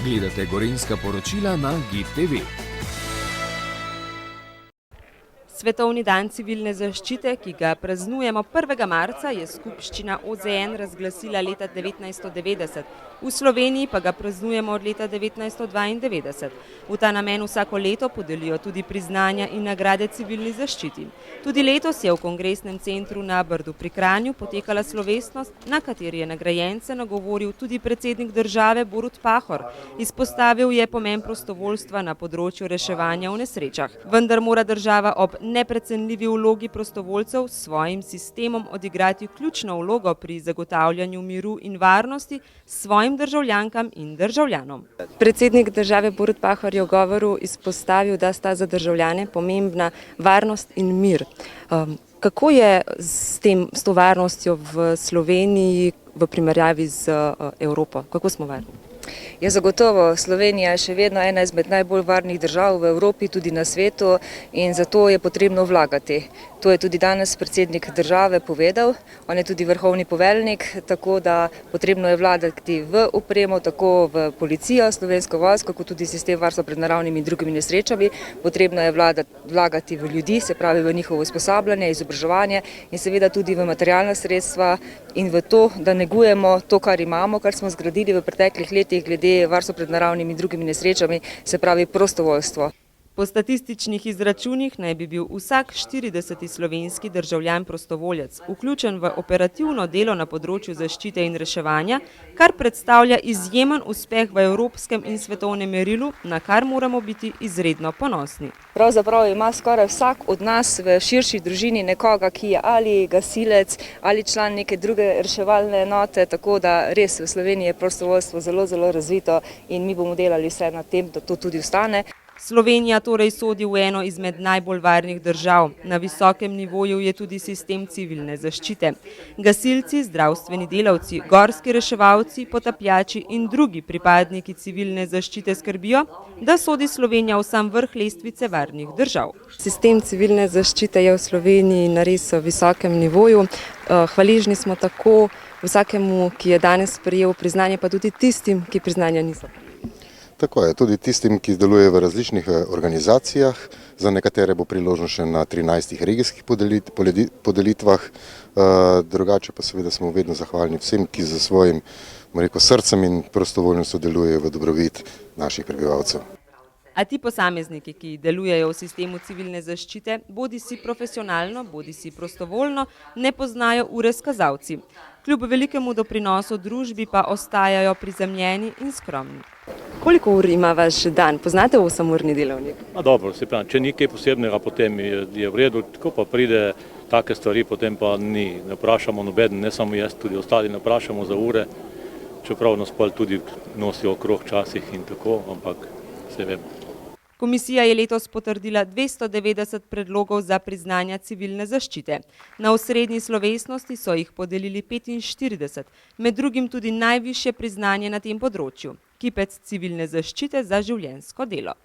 Gledate Gorenjska poročila na GID TV. Svetovni dan civilne zaščite, ki ga praznujemo 1. marca, je skupščina OZN razglasila leta 1990. V Sloveniji pa ga praznujemo od leta 1992. V ta namen vsako leto podelijo tudi priznanja in nagrade civilni zaščiti. Tudi letos je v Kongresnem centru na Brdu pri Kranju potekala slovesnost, na kateri je nagrajence nagovoril tudi predsednik države Borut Pahor. Izpostavil je pomen prostovoljstva na področju reševanja v nesrečah. Vendar mora država ob neprecenljivi vlogi prostovoljcev s svojim sistemom odigrati ključno vlogo pri zagotavljanju miru in varnosti svojim državljankam in državljanom. Predsednik države Borut Pahor je v govoru izpostavil, da sta za državljane pomembna varnost in mir. Kako je s to varnostjo v Sloveniji v primerjavi z Evropo? Kako smo varni? Ja, zagotovo, Slovenija je še vedno ena izmed najbolj varnih držav v Evropi, tudi na svetu, in zato je potrebno vlagati. To je tudi danes predsednik države povedal, on je tudi vrhovni poveljnik, tako da potrebno je vlagati v opremo, tako v policijo, slovensko vojsko, kot tudi sistem varstva pred naravnimi in drugimi nesrečami. Potrebno je vlagati v ljudi, se pravi v njihovo usposabljanje, izobraževanje in seveda tudi v materialna sredstva in v to, da negujemo to, kar imamo, kar smo zgradili v preteklih letih glede varstva pred naravnimi in drugimi nesrečami, se pravi prostovoljstvo. Po statističnih izračunih naj bi bil vsak 40. slovenski državljan prostovoljec, vključen v operativno delo na področju zaščite in reševanja, kar predstavlja izjemen uspeh v evropskem in svetovnem merilu, na kar moramo biti izredno ponosni. Pravzaprav ima skoraj vsak od nas v širši družini nekoga, ki je ali gasilec ali član neke druge reševalne enote, tako da res v Sloveniji je prostovoljstvo zelo, zelo razvito in mi bomo delali vse na tem, da to tudi ostane. Slovenija torej sodi v eno izmed najbolj varnih držav. Na visokem nivoju je tudi sistem civilne zaščite. Gasilci, zdravstveni delavci, gorski reševalci, potapljači in drugi pripadniki civilne zaščite skrbijo, da sodi Slovenija v sam vrh lestvice varnih držav. Sistem civilne zaščite je v Sloveniji na res visokem nivoju. Hvaležni smo tako vsakemu, ki je danes prejel priznanje, pa tudi tistim, ki priznanja niso. Tako je, tudi tistim, ki delujejo v različnih organizacijah, za nekatere bo priložno še na 13 regijskih podelitvah, drugače pa seveda smo vedno zahvalni vsem, ki za svojim srcem in prostovoljnostjo delujejo v dobrobit naših prebivalcev. A ti posamezniki, ki delujejo v sistemu civilne zaščite, bodi si profesionalno, bodi si prostovoljno, ne poznajo ure s kazalci. Kljub velikemu doprinosu družbi pa ostajajo prizemljeni in skromni. Koliko ur ima vaš dan? Poznate 8-urni delovnik? Dobro, se pravi, če ni kaj posebnega, potem je v redu, ko pa pride take stvari, potem pa ni. Ne vprašamo nobeden, ne samo jaz, tudi ostali ne vprašamo za ure, čeprav nas pa tudi nosijo okrog časih in tako, ampak se vemo. Komisija je letos potrdila 290 predlogov za priznanja civilne zaščite. Na osrednji slovesnosti so jih podelili 45, med drugim tudi najvišje priznanje na tem področju, kipec civilne zaščite za življenjsko delo.